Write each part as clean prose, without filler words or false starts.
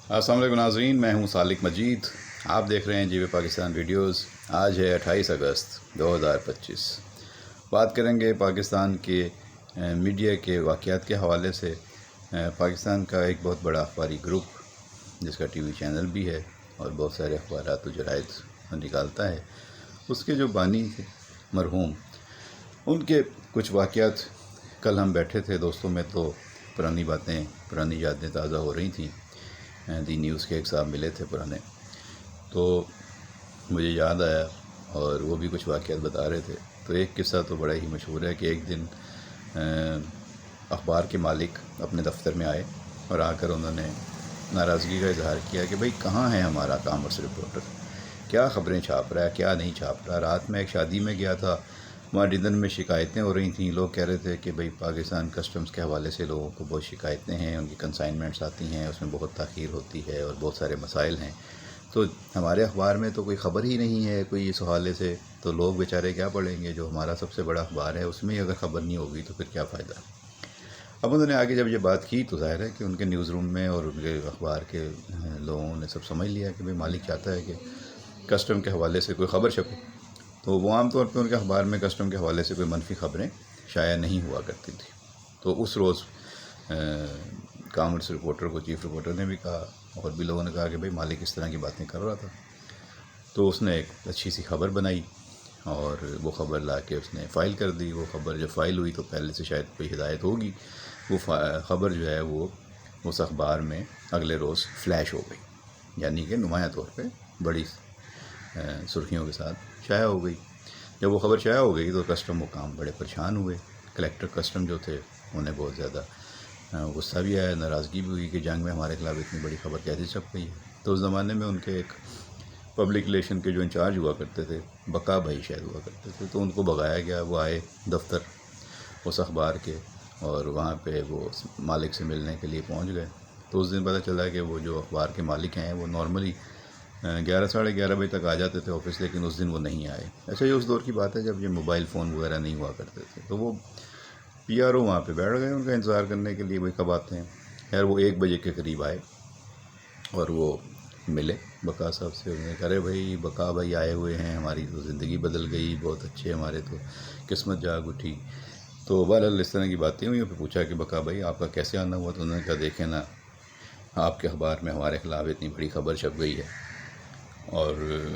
السلام علیکم ناظرین، میں ہوں سالک مجید۔ آپ دیکھ رہے ہیں جی وی پاکستان ویڈیوز۔ آج ہے 28 اگست 2025۔ بات کریں گے پاکستان کے میڈیا کے واقعات کے حوالے سے۔ پاکستان کا ایک بہت بڑا اخباری گروپ جس کا ٹی وی چینل بھی ہے اور بہت سارے اخبارات و جرائد نکالتا ہے، اس کے جو بانی تھے مرحوم، ان کے کچھ واقعات کل ہم بیٹھے تھے دوستوں میں تو پرانی باتیں، پرانی یادیں تازہ ہو رہی تھیں۔ دی نیوز کے ایک صاحب ملے تھے پرانے، تو مجھے یاد آیا اور وہ بھی کچھ واقعات بتا رہے تھے۔ تو ایک قصہ تو بڑا ہی مشہور ہے کہ ایک دن اخبار کے مالک اپنے دفتر میں آئے اور آ کر انہوں نے ناراضگی کا اظہار کیا کہ بھئی کہاں ہے ہمارا کامرس رپورٹر، کیا خبریں چھاپ رہا ہے، کیا نہیں چھاپ رہا۔ رات میں ایک شادی میں گیا تھا، وہاں ڈنر میں شکایتیں ہو رہی تھیں۔ لوگ کہہ رہے تھے کہ بھئی پاکستان کسٹمز کے حوالے سے لوگوں کو بہت شکایتیں ہیں، ان کی کنسائنمنٹس آتی ہیں، اس میں بہت تاخیر ہوتی ہے اور بہت سارے مسائل ہیں۔ تو ہمارے اخبار میں تو کوئی خبر ہی نہیں ہے کوئی اس حوالے سے، تو لوگ بیچارے کیا پڑھیں گے؟ جو ہمارا سب سے بڑا اخبار ہے اس میں ہی اگر خبر نہیں ہوگی تو پھر کیا فائدہ۔ اب انہوں نے آگے جب یہ بات کی تو ظاہر ہے کہ ان کے نیوز روم میں اور ان کے اخبار کے لوگوں نے سب سمجھ لیا کہ بھئی مالک چاہتا ہے کہ کسٹم کے حوالے سے کوئی خبر چھپے۔ تو وہ عام طور پہ ان کے اخبار میں کسٹم کے حوالے سے کوئی منفی خبریں شائع نہیں ہوا کرتی تھی۔ تو اس روز کامرس رپورٹر کو چیف رپورٹر نے بھی کہا اور بھی لوگوں نے کہا کہ بھئی مالک اس طرح کی باتیں کر رہا تھا۔ تو اس نے ایک اچھی سی خبر بنائی اور وہ خبر لا کے اس نے فائل کر دی۔ وہ خبر جب فائل ہوئی تو پہلے سے شاید کوئی ہدایت ہوگی، وہ خبر جو ہے وہ اس اخبار میں اگلے روز فلیش ہو گئی، یعنی کہ نمایاں طور پہ بڑی سرخیوں کے ساتھ شائع ہو گئی۔ جب وہ خبر شائع ہو گئی تو کسٹم حکام بڑے پریشان ہوئے۔ کلیکٹر کسٹم جو تھے انہیں بہت زیادہ غصہ بھی آیا، ناراضگی بھی ہوئی کہ جنگ میں ہمارے خلاف اتنی بڑی خبر کیسے چھپ گئی ہے۔ تو اس زمانے میں ان کے ایک پبلک ریلیشن کے جو انچارج ہوا کرتے تھے، بقا بھائی شاید ہوا کرتے تھے، تو ان کو بغایا گیا۔ وہ آئے دفتر اس اخبار کے اور وہاں پہ وہ مالک سے ملنے کے لیے پہنچ گئے۔ تو اس دن پتہ چلا کہ وہ جو اخبار کے مالک ہیں وہ نارملی 11 ساڑھے 11 بجے تک آ جاتے تھے آفس، لیکن اس دن وہ نہیں آئے۔ اچھا، یہ اس دور کی بات ہے جب یہ موبائل فون وغیرہ نہیں ہوا کرتے تھے۔ تو وہ پی آر او وہاں پہ بیٹھ گئے ان کا انتظار کرنے کے لیے بھئی کب آتے ہیں۔ خیر وہ 1 بجے کے قریب آئے اور وہ ملے بقا صاحب سے۔ انہوں نے کہا ارے بھئی بقا بھائی آئے ہوئے ہیں، ہماری تو زندگی بدل گئی، بہت اچھے، ہمارے تو قسمت جاگ اٹھی۔ تو بہرحال اس طرح کی باتیں ہوئی اور پھر پوچھا کہ بقا بھائی آپ کا کیسے آنا ہوا؟ تو انہوں نے کہا دیکھیں نا، آپ کے اخبار میں ہمارے خلاف اتنی بڑی خبر چھپ گئی ہے اور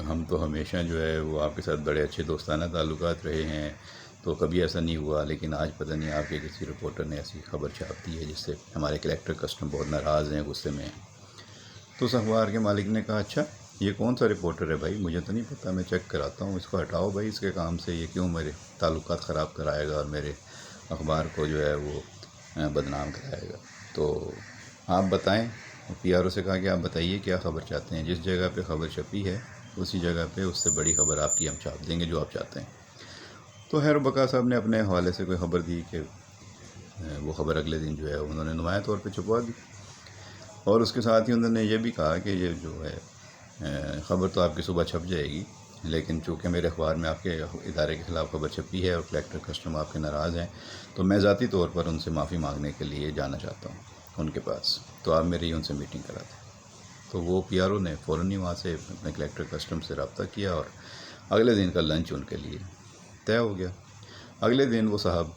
ہم تو ہمیشہ جو ہے وہ آپ کے ساتھ بڑے اچھے دوستانہ تعلقات رہے ہیں، تو کبھی ایسا نہیں ہوا، لیکن آج پتہ نہیں آپ کے کسی رپورٹر نے ایسی خبر چھاپ دی ہے جس سے ہمارے کلیکٹر کسٹم بہت ناراض ہیں، غصے میں ہیں۔ تو اس اخبار کے مالک نے کہا اچھا یہ کون سا رپورٹر ہے بھائی؟ مجھے تو نہیں پتہ، میں چیک کراتا ہوں، اس کو ہٹاؤ بھائی اس کے کام سے، یہ کیوں میرے تعلقات خراب کرائے گا اور میرے اخبار کو جو ہے وہ بدنام کرائے گا۔ تو آپ بتائیں۔ پی آر او سے کہا کہ آپ بتائیے کیا خبر چاہتے ہیں، جس جگہ پہ خبر چھپی ہے اسی جگہ پہ اس سے بڑی خبر آپ کی ہم چھاپ دیں گے جو آپ چاہتے ہیں۔ تو خیر بقا صاحب نے اپنے حوالے سے کوئی خبر دی کہ وہ خبر اگلے دن جو ہے انہوں نے نمایاں طور پہ چھپوا دی، اور اس کے ساتھ ہی انہوں نے یہ بھی کہا کہ یہ جو ہے خبر تو آپ کی صبح چھپ جائے گی، لیکن چونکہ میرے اخبار میں آپ کے ادارے کے خلاف خبر چھپی ہے اور کلیکٹر کسٹم آپ کے ناراض ہیں، تو میں ذاتی طور پر ان سے معافی مانگنے کے لیے جانا چاہتا ہوں ان کے پاس، تو آپ میری ان سے میٹنگ کرا دیں۔ تو وہ پی آر او نے فوراً ہی وہاں سے اپنے کلیکٹر کسٹم سے رابطہ کیا اور اگلے دن کا لنچ ان کے لیے طے ہو گیا۔ اگلے دن وہ صاحب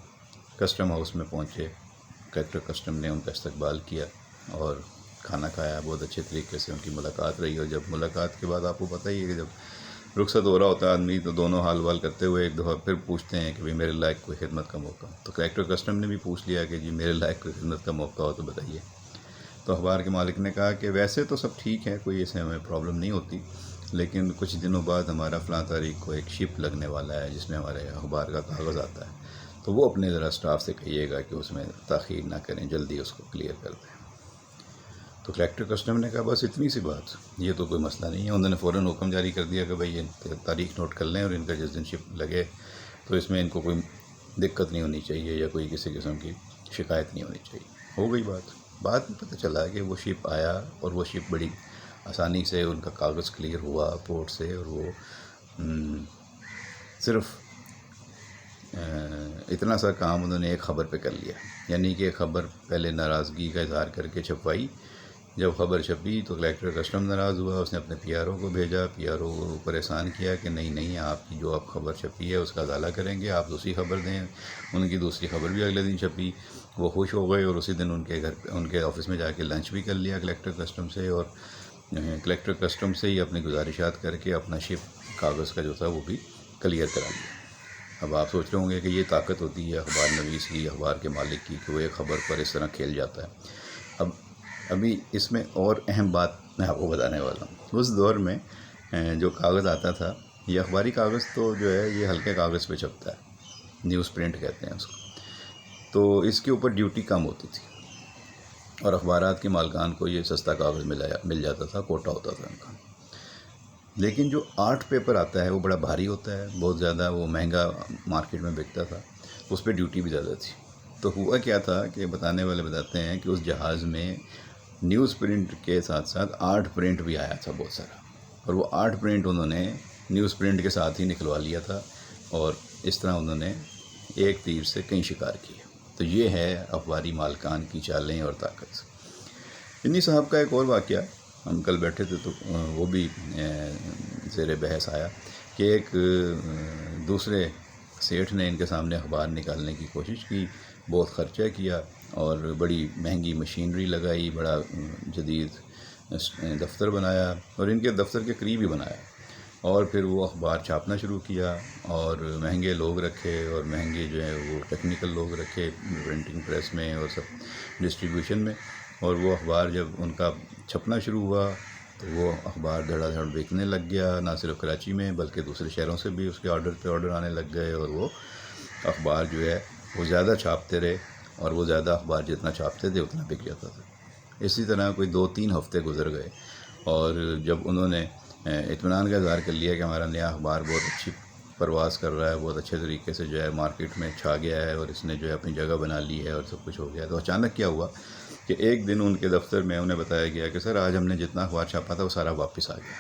کسٹم ہاؤس میں پہنچے، کلیکٹر کسٹم نے ان کا استقبال کیا اور کھانا کھایا، بہت اچھے طریقے سے ان کی ملاقات رہی۔ اور جب ملاقات کے بعد آپ کو پتہ ہی ہے کہ جب رخصت ہو رہا ہوتا ہے آدمی تو دونوں حال وال کرتے ہوئے ایک دفعہ پھر پوچھتے ہیں کہ بھئی میرے لائق کوئی خدمت کا موقع۔ تو کلیکٹر کسٹم نے بھی پوچھ لیا کہ جی میرے لائق کوئی خدمت کا موقع ہو تو بتائیے۔ تو اخبار کے مالک نے کہا کہ ویسے تو سب ٹھیک ہے، کوئی ایسے ہمیں پرابلم نہیں ہوتی، لیکن کچھ دنوں بعد ہمارا فلاں تاریخ کو ایک شپ لگنے والا ہے جس میں ہمارے اخبار کا کاغذ آتا ہے، تو وہ اپنے ذرا اسٹاف سے کہیے گا کہ اس میں تاخیر نہ کریں، جلدی اس کو کلیئر کر دیں۔ تو کلیکٹر کسٹم نے کہا بس اتنی سی بات، یہ تو کوئی مسئلہ نہیں ہے۔ انہوں نے فوراً حکم جاری کر دیا کہ بھئی یہ تاریخ نوٹ کر لیں اور ان کا جس دن شپ لگے تو اس میں ان کو کوئی دقت نہیں ہونی چاہیے یا کوئی کسی قسم کی شکایت نہیں ہونی چاہیے۔ ہو گئی بات میں پتہ چلا کہ وہ شپ آیا اور وہ شپ بڑی آسانی سے ان کا کاغذ کلیئر ہوا پورٹ سے، اور وہ صرف اتنا سا کام انہوں نے ایک خبر پہ کر لیا، یعنی کہ خبر پہلے ناراضگی کا اظہار کر کے چھپوائی جب خبر چھپی تو کلیکٹر کسٹم ناراض ہوا، اس نے اپنے پی آر او کو بھیجا، پی آر او کو پریشان کیا کہ نہیں آپ کی جو اب خبر چھپی ہے اس کا ازالہ کریں گے، آپ دوسری خبر دیں۔ ان کی دوسری خبر بھی اگلے دن چھپی، وہ خوش ہو گئے اور اسی دن ان کے آفس میں جا کے لنچ بھی کر لیا کلیکٹر کسٹم سے، اور کلیکٹر کسٹم سے ہی اپنی گزارشات کر کے اپنا شپ کاغذ کا جو تھا وہ بھی کلیئر کرا لیا۔ اب آپ سوچ رہے ہوں گے کہ یہ طاقت ہوتی ہے اخبار نویس کی، اخبار کے مالک کی، کہ وہ ایک خبر پر اس طرح کھیل جاتا ہے۔ ابھی اس میں اور اہم بات میں آپ کو بتانے والا ہوں۔ اس دور میں جو کاغذ آتا تھا، یہ اخباری کاغذ تو جو ہے یہ ہلکے کاغذ پہ چھپتا ہے، نیوز پرنٹ کہتے ہیں اس کو، تو اس کے اوپر ڈیوٹی کم ہوتی تھی اور اخبارات کے مالکان کو یہ سستا کاغذ مل جاتا تھا، کوٹا ہوتا تھا ان کا۔ لیکن جو آرٹ پیپر آتا ہے وہ بڑا بھاری ہوتا ہے، بہت زیادہ وہ مہنگا مارکیٹ میں بکتا تھا، اس پہ ڈیوٹی بھی زیادہ تھی۔ تو ہوا کیا تھا کہ بتانے والے بتاتے ہیں کہ اس جہاز میں نیوز پرنٹ کے ساتھ ساتھ آرٹ پرنٹ بھی آیا تھا بہت سارا، اور وہ آرٹ پرنٹ انہوں نے نیوز پرنٹ کے ساتھ ہی نکلوا لیا تھا، اور اس طرح انہوں نے ایک تیر سے کئی شکار کیے۔ تو یہ ہے اخباری مالکان کی چالیں اور طاقت۔ انہی صاحب کا ایک اور واقعہ، ہم کل بیٹھے تھے تو وہ بھی زیر بحث آیا کہ ایک دوسرے سیٹھ نے ان کے سامنے اخبار نکالنے کی کوشش کی، بہت خرچہ کیا اور بڑی مہنگی مشینری لگائی، بڑا جدید دفتر بنایا اور ان کے دفتر کے قریب ہی بنایا، اور پھر وہ اخبار چھاپنا شروع کیا اور مہنگے لوگ رکھے اور مہنگے جو ہے وہ ٹیکنیکل لوگ رکھے پرنٹنگ پریس میں اور سب ڈسٹریبیوشن میں، اور وہ اخبار جب ان کا چھپنا شروع ہوا تو وہ اخبار دھڑا دھڑ بیچنے لگ گیا، نہ صرف کراچی میں بلکہ دوسرے شہروں سے بھی اس کے آرڈر پہ آرڈر آنے لگ گئے، اور وہ اخبار جو ہے وہ زیادہ چھاپتے رہے، اور وہ زیادہ اخبار جتنا چھاپتے تھے اتنا بک جاتا تھا۔ اسی طرح کوئی 2-3 ہفتے گزر گئے، اور جب انہوں نے اطمینان کا اظہار کر لیا کہ ہمارا نیا اخبار بہت اچھی پرواز کر رہا ہے، بہت اچھے طریقے سے جو ہے مارکیٹ میں چھا گیا ہے اور اس نے جو ہے اپنی جگہ بنا لی ہے اور سب کچھ ہو گیا، تو اچانک کیا ہوا کہ ایک دن ان کے دفتر میں انہیں بتایا گیا کہ سر آج ہم نے جتنا اخبار چھاپا تھا وہ سارا واپس آ گیا۔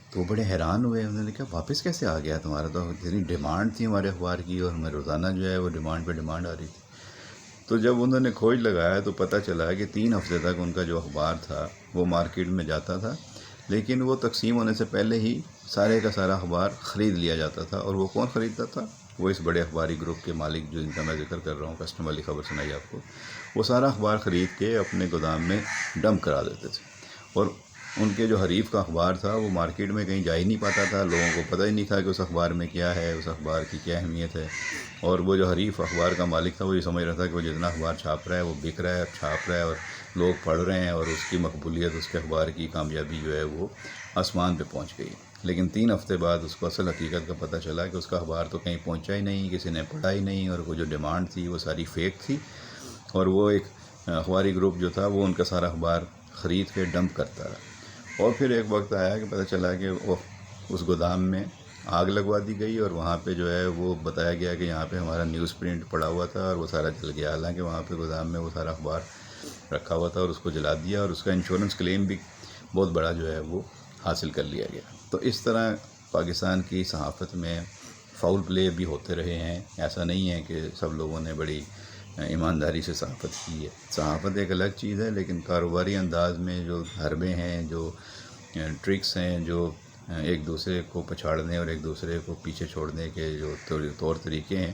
تو وہ بڑے حیران ہوئے، انہوں نے کہا واپس کیسے آ گیا؟ تمہارا تو اتنی ڈیمانڈ تھی ہمارے اخبار کی اور ہمیں روزانہ جو ہے وہ ڈیمانڈ پہ ڈیمانڈ آ رہی تھی۔ تو جب انہوں نے کھوج لگایا تو پتہ چلا کہ 3 ہفتے تک ان کا جو اخبار تھا وہ مارکیٹ میں جاتا تھا، لیکن وہ تقسیم ہونے سے پہلے ہی سارے کا سارا اخبار خرید لیا جاتا تھا، اور وہ کون خریدتا تھا؟ وہ اس بڑے اخباری گروپ کے مالک جو ان کا میں ذکر کر رہا ہوں، کسٹم والی خبر سنائی آپ کو، وہ سارا اخبار خرید کے اپنے گودام میں ڈمپ کرا دیتے تھے، اور ان کے جو حریف کا اخبار تھا وہ مارکیٹ میں کہیں جا ہی نہیں پاتا تھا، لوگوں کو پتہ ہی نہیں تھا کہ اس اخبار میں کیا ہے، اس اخبار کی کیا اہمیت ہے، اور وہ جو حریف اخبار کا مالک تھا وہ یہ سمجھ رہا تھا کہ وہ جتنا اخبار چھاپ رہا ہے وہ بک رہا ہے، چھاپ رہا ہے اور لوگ پڑھ رہے ہیں، اور اس کی مقبولیت، اس کے اخبار کی کامیابی جو ہے وہ آسمان پہ پہنچ گئی۔ لیکن 3 ہفتے بعد اس کو اصل حقیقت کا پتہ چلا کہ اس کا اخبار تو کہیں پہنچا ہی نہیں، کسی نے پڑھا ہی نہیں، اور وہ جو ڈیمانڈ تھی وہ ساری فیک تھی، اور وہ ایک اخباری گروپ جو تھا وہ ان کا سارا اخبار خرید کے ڈمپ کرتا رہا۔ اور پھر ایک وقت آیا کہ پتہ چلا کہ اس گودام میں آگ لگوا دی گئی، اور وہاں پہ جو ہے وہ بتایا گیا کہ یہاں پہ ہمارا نیوز پرنٹ پڑا ہوا تھا اور وہ سارا جل گیا، حالانکہ وہاں پہ گودام میں وہ سارا اخبار رکھا ہوا تھا اور اس کو جلا دیا، اور اس کا انشورنس کلیم بھی بہت بڑا جو ہے وہ حاصل کر لیا گیا۔ تو اس طرح پاکستان کی صحافت میں فاؤل پلے بھی ہوتے رہے ہیں، ایسا نہیں ہے کہ سب لوگوں نے بڑی ایمانداری سے صحافت کی ہے۔ صحافت ایک الگ چیز ہے، لیکن کاروباری انداز میں جو حربے ہیں، جو ٹرکس ہیں، جو ایک دوسرے کو پچھاڑنے اور ایک دوسرے کو پیچھے چھوڑنے کے جو طور طریقے ہیں،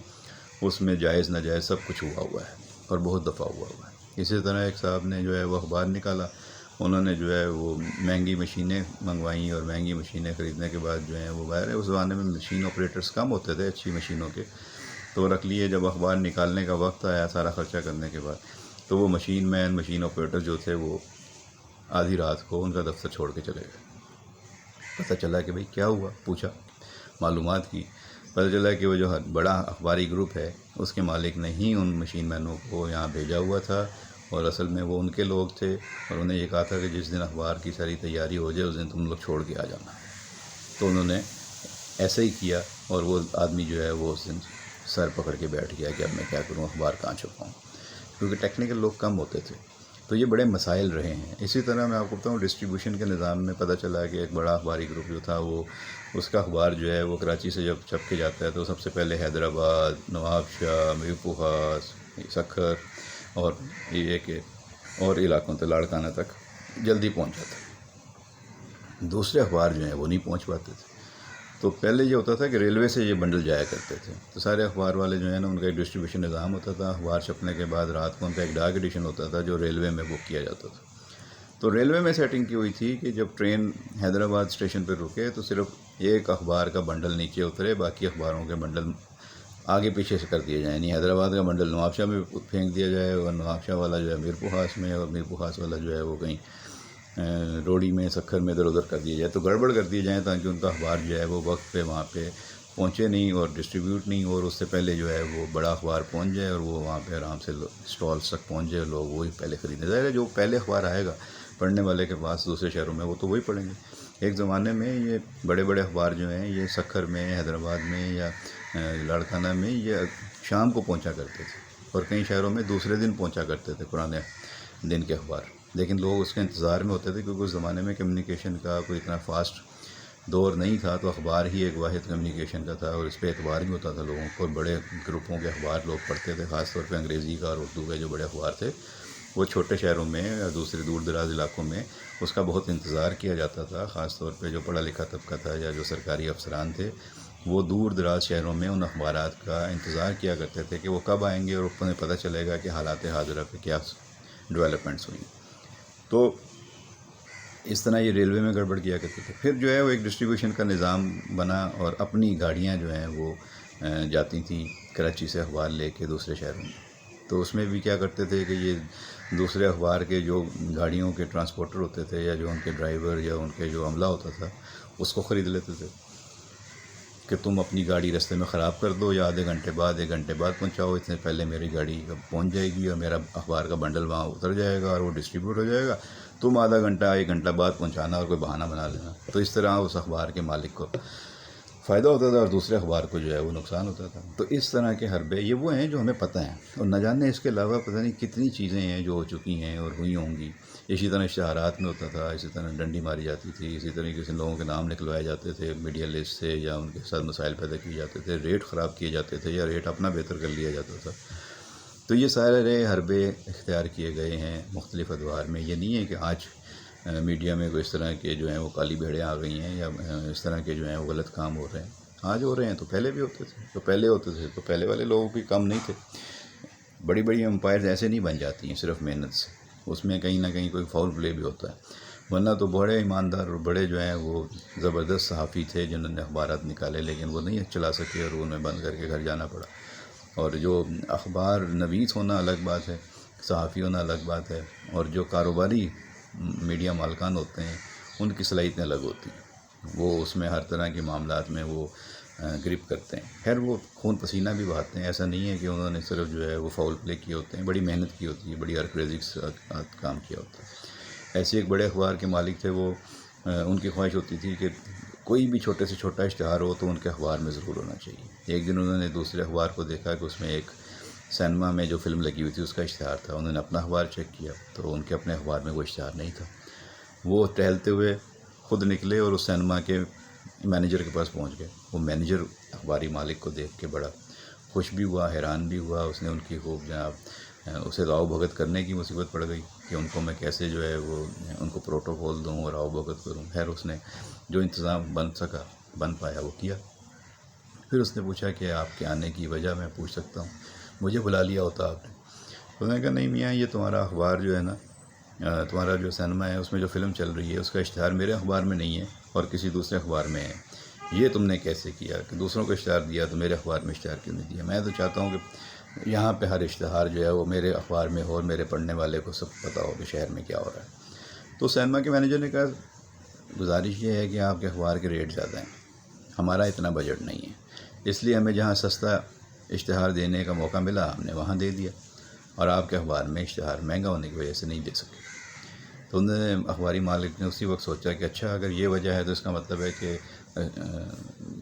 اس میں جائز ناجائز سب کچھ ہوا ہے اور بہت دفعہ ہوا ہے۔ اسی طرح ایک صاحب نے جو ہے وہ اخبار نکالا، انہوں نے جو ہے وہ مہنگی مشینیں منگوائیں، اور مہنگی مشینیں خریدنے کے بعد جو ہیں وہ باہر ہے، اس زمانے میں مشین آپریٹرز کم ہوتے تھے اچھی مشینوں کے، تو رکھ لیے۔ جب اخبار نکالنے کا وقت آیا سارا خرچہ کرنے کے بعد، تو وہ مشین مین، مشین آپریٹر جو تھے وہ آدھی رات کو ان کا دفتر چھوڑ کے چلے گئے۔ پتہ چلا کہ بھئی کیا ہوا، پوچھا، معلومات کی، پتہ چلا کہ وہ جو بڑا اخباری گروپ ہے اس کے مالک نے ہی ان مشین مینوں کو یہاں بھیجا ہوا تھا، اور اصل میں وہ ان کے لوگ تھے، اور انہیں یہ کہا تھا کہ جس دن اخبار کی ساری تیاری ہو جائے اس دن تم لوگ چھوڑ کے آ جانا۔ تو انہوں نے ایسے ہی کیا، اور وہ آدمی جو ہے وہ اس دن سر پکڑ کے بیٹھ گیا کہ اب میں کیا کروں، اخبار کہاں چھپاؤں، کیونکہ ٹیکنیکل لوگ کم ہوتے تھے۔ تو یہ بڑے مسائل رہے ہیں۔ اسی طرح میں آپ کو بتاؤں ڈسٹریبیوشن کے نظام میں پتہ چلا کہ ایک بڑا اخباری گروپ جو تھا وہ اس کا اخبار جو ہے وہ کراچی سے جب چھپ کے جاتا ہے تو سب سے پہلے حیدرآباد، نواب شاہ، میرپور خاص، سکھر اور یہ کہ اور علاقوں تک لاڑکانہ تک جلدی پہنچ جاتا، دوسرے اخبار جو ہیں وہ نہیں پہنچ پاتے تھے۔ تو پہلے یہ ہوتا تھا کہ ریلوے سے یہ بنڈل جایا کرتے تھے، تو سارے اخبار والے جو ہیں نا ان کا ایک ڈسٹریبیوشن نظام ہوتا تھا، اخبار چھپنے کے بعد رات کو ان کا ایک ڈاک ایڈیشن ہوتا تھا جو ریلوے میں بک کیا جاتا تھا۔ تو ریلوے میں سیٹنگ کی ہوئی تھی کہ جب ٹرین حیدرآباد اسٹیشن پہ رکے تو صرف ایک اخبار کا بنڈل نیچے اترے، باقی اخباروں کے بنڈل آگے پیچھے سے کر دیے جائیں، یعنی حیدرآباد کا بنڈل نوابشاہ میں پھینک دیا جائے اور نوابشاہ والا جو ہے میر پوخاس میں، اور میر پوخاس والا جو ہے وہ کہیں روڑی میں، سکھر میں ادھر ادھر کر دیا جائے، تو گڑبڑ کر دیے جائیں تاکہ ان کا اخبار جو ہے وہ وقت پہ وہاں پہ پہنچے نہیں اور ڈسٹریبیوٹ نہیں، اور اس سے پہلے جو ہے وہ بڑا اخبار پہنچ جائے اور وہ وہاں پہ آرام سے اسٹالس تک پہنچ جائے، لوگ وہی پہلے خریدیں۔ ظاہر ہے جو پہلے اخبار آئے گا پڑھنے والے کے پاس دوسرے شہروں میں، وہ تو وہی پڑھیں گے۔ ایک زمانے میں یہ بڑے بڑے اخبار جو ہیں یہ سکھر میں، حیدرآباد میں یا لاڑکانہ میں یہ شام کو پہنچا کرتے تھے، اور کئی شہروں میں دوسرے دن پہنچا کرتے تھے پرانے دن کے اخبار، لیکن لوگ اس کے انتظار میں ہوتے تھے کیونکہ اس زمانے میں کمیونیکیشن کا کوئی اتنا فاسٹ دور نہیں تھا، تو اخبار ہی ایک واحد کمیونیکیشن کا تھا، اور اس پہ اعتبار بھی ہوتا تھا لوگوں کو، بڑے گروپوں کے اخبار لوگ پڑھتے تھے، خاص طور پہ انگریزی کا اور اردو کے جو بڑے اخبار تھے وہ چھوٹے شہروں میں یا دوسرے دور دراز علاقوں میں اس کا بہت انتظار کیا جاتا تھا، خاص طور پہ جو پڑھا لکھا طبقہ تھا یا جو سرکاری افسران تھے وہ دور دراز شہروں میں ان اخبارات کا انتظار کیا کرتے تھے کہ وہ کب آئیں گے اور انہیں پتہ چلے گا کہ حالات حاضرہ پہ کیا ڈیولپمنٹس ہوئی۔ تو اس طرح یہ ریلوے میں گڑبڑ کیا کرتے تھے۔ پھر جو ہے وہ ایک ڈسٹریبیوشن کا نظام بنا اور اپنی گاڑیاں جو ہیں وہ جاتی تھیں کراچی سے اخبار لے کے دوسرے شہروں میں، تو اس میں بھی کیا کرتے تھے کہ یہ دوسرے اخبار کے جو گاڑیوں کے ٹرانسپورٹر ہوتے تھے یا جو ان کے ڈرائیور یا ان کے جو عملہ ہوتا تھا اس کو خرید لیتے تھے کہ تم اپنی گاڑی رستے میں خراب کر دو یا آدھے گھنٹے بعد، ایک گھنٹے بعد پہنچاؤ، اتنے پہلے میری گاڑی پہنچ جائے گی اور میرا اخبار کا بنڈل وہاں اتر جائے گا اور وہ ڈسٹریبیوٹ ہو جائے گا، تم آدھا گھنٹہ ایک گھنٹہ بعد پہنچانا اور کوئی بہانہ بنا لینا۔ تو اس طرح اس اخبار کے مالک کو فائدہ ہوتا تھا اور دوسرے اخبار کو جو ہے وہ نقصان ہوتا تھا۔ تو اس طرح کے حربے یہ وہ ہیں جو ہمیں پتہ ہیں، اور نہ جانے اس کے علاوہ پتہ نہیں کتنی چیزیں ہیں جو ہو چکی ہیں اور ہوئی ہوں گی۔ اسی طرح اشتہارات میں ہوتا تھا، اسی طرح ڈنڈی ماری جاتی تھی، اسی طریقے سے لوگوں کے نام نکلوائے جاتے تھے میڈیا لسٹ سے، یا ان کے ساتھ مسائل پیدا کیے جاتے تھے، ریٹ خراب کیے جاتے تھے یا ریٹ اپنا بہتر کر لیا جاتا تھا۔ تو یہ سارے حربے اختیار کیے گئے ہیں مختلف ادوار میں۔ یہ نہیں ہے کہ آج میڈیا میں کوئی اس طرح کے جو ہیں وہ کالی بھیڑیں آ گئی ہیں یا اس طرح کے جو ہیں وہ غلط کام ہو رہے ہیں، آج ہو رہے ہیں، تو پہلے بھی ہوتے تھے، تو پہلے والے لوگوں کی کم نہیں تھے۔ بڑی بڑی امپائرز ایسے نہیں بن جاتی ہیں صرف محنت سے، اس میں کہیں نہ کہیں کوئی فاؤل پلے بھی ہوتا ہے، ورنہ تو بڑے ایماندار اور بڑے جو ہیں وہ زبردست صحافی تھے جنہوں نے اخبارات نکالے، لیکن وہ نہیں چلا سکے اور انہیں بند کر کے گھر جانا پڑا۔ اور جو اخبار نویس ہونا الگ بات ہے، صحافی ہونا الگ بات ہے، اور جو کاروباری میڈیا مالکان ہوتے ہیں ان کی صلاحیتیں الگ ہوتی ہیں، وہ اس میں ہر طرح کے معاملات میں وہ گرپ کرتے ہیں۔ خیر وہ خون پسینہ بھی بہاتے ہیں، ایسا نہیں ہے کہ انہوں نے صرف جو ہے وہ فاؤل پلے کیے ہوتے ہیں، بڑی محنت کی ہوتی ہے، بڑی ارکریزی کے ساتھ کام کیا ہوتا ہے۔ ایسے ایک بڑے اخبار کے مالک تھے، وہ ان کی خواہش ہوتی تھی کہ کوئی بھی چھوٹے سے چھوٹا اشتہار ہو تو ان کے اخبار میں ضرور ہونا چاہیے۔ ایک دن انہوں نے دوسرے اخبار کو دیکھا کہ اس میں ایک سینما میں جو فلم لگی ہوئی تھی اس کا اشتہار تھا، انہوں نے اپنا اخبار چیک کیا تو ان کے اپنے اخبار میں وہ اشتہار نہیں تھا۔ وہ ٹہلتے ہوئے خود نکلے اور اس سینما کے مینیجر کے پاس پہنچ گئے۔ وہ مینیجر اخباری مالک کو دیکھ کے بڑا خوش بھی ہوا، حیران بھی ہوا، اس نے ان کی خوب جناب اسے راؤ بھگت کرنے کی مصیبت پڑ گئی کہ ان کو میں کیسے جو ہے وہ ان کو پروٹوکول دوں اور راؤ بھگت کروں۔ خیر اس نے جو انتظام بن پایا وہ کیا۔ پھر اس نے پوچھا کہ آپ کے آنے کی وجہ میں پوچھ سکتا ہوں، مجھے بلا لیا ہوتا آپ نے؟ انہوں نے کہا نہیں میاں، یہ تمہارا اخبار جو ہے نا، تمہارا جو سینما ہے اس میں جو فلم چل رہی ہے اس کا اشتہار میرے اخبار میں نہیں ہے اور کسی دوسرے اخبار میں ہے، یہ تم نے کیسے کیا کہ دوسروں کو اشتہار دیا تو میرے اخبار میں اشتہار کیوں نہیں دیا؟ میں تو چاہتا ہوں کہ یہاں پہ ہر اشتہار جو ہے وہ میرے اخبار میں ہو اور میرے پڑھنے والے کو سب پتہ ہو کہ شہر میں کیا ہو رہا ہے۔ تو سینما کے مینیجر نے کہا گزارش یہ ہے کہ آپ کے اخبار کے ریٹ زیادہ ہیں، ہمارا اتنا بجٹ نہیں ہے، اس لیے ہمیں جہاں سستا اشتہار دینے کا موقع ملا ہم نے وہاں دے دیا، اور آپ کے اخبار میں اشتہار مہنگا ہونے کی وجہ سے نہیں دے سکے۔ تو انہوں نے اخباری مالک نے اسی وقت سوچا کہ اچھا اگر یہ وجہ ہے تو اس کا مطلب ہے کہ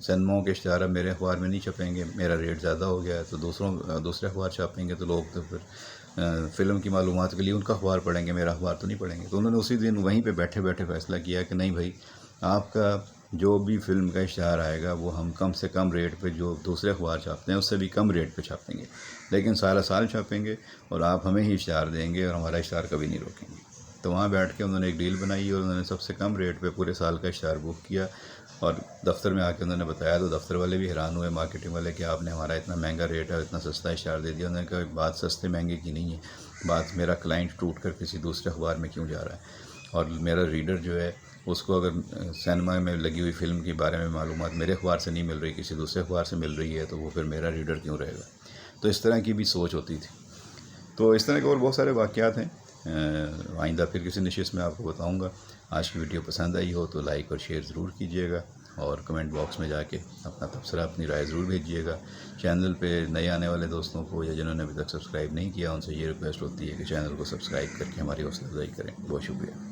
سینماؤں کے اشتہار اب میرے اخبار میں نہیں چھپیں گے، میرا ریٹ زیادہ ہو گیا ہے، تو دوسرے اخبار چھاپیں گے تو لوگ تو پھر فلم کی معلومات کے لیے ان کا اخبار پڑھیں گے، میرا اخبار تو نہیں پڑھیں گے۔ تو انہوں نے اسی دن وہیں پہ بیٹھے بیٹھے فیصلہ کیا کہ نہیں بھائی، آپ کا جو بھی فلم کا اشتہار آئے گا وہ ہم کم سے کم ریٹ پہ جو دوسرے اخبار چھاپتے ہیں اس سے بھی کم ریٹ پہ چھاپیں گے، لیکن سارا سال چھاپیں گے اور آپ ہمیں ہی اشتہار دیں گے اور ہمارا اشتہار کبھی نہیں روکیں گے۔ تو وہاں بیٹھ کے انہوں نے ایک ڈیل بنائی اور انہوں نے سب سے کم ریٹ پہ پورے سال کا اشتہار بک کیا، اور دفتر میں آ کے انہوں نے بتایا تو دفتر والے بھی حیران ہوئے، مارکیٹنگ والے، کہ آپ نے ہمارا اتنا مہنگا ریٹ ہے اور اتنا سستا اشتہار دے دیا۔ انہوں نے کہا بات سستے مہنگے کی نہیں ہے، بات میرا کلائنٹ ٹوٹ کر کسی دوسرے اخبار میں کیوں جا رہا ہے، اور میرا ریڈر جو ہے اس کو اگر سینما میں لگی ہوئی فلم کے بارے میں معلومات میرے اخبار سے نہیں مل رہی، کسی دوسرے اخبار سے مل رہی ہے، تو وہ پھر میرا ریڈر کیوں رہے گا۔ تو اس طرح کی بھی سوچ ہوتی تھی۔ تو اس طرح کے اور بہت سارے واقعات ہیں، آئندہ پھر کسی نشست میں آپ کو بتاؤں گا۔ آج کی ویڈیو پسند آئی ہو تو لائک اور شیئر ضرور کیجیے گا، اور کمنٹ باکس میں جا کے اپنا تبصرہ، اپنی رائے ضرور بھیجیے گا۔ چینل پہ نئے آنے والے دوستوں کو یا جنہوں نے ابھی تک سبسکرائب نہیں کیا، ان سے یہ ریکویسٹ ہوتی ہے کہ چینل کو سبسکرائب کر کے ہماری حوصلہ افزائی کریں۔ بہت شکریہ۔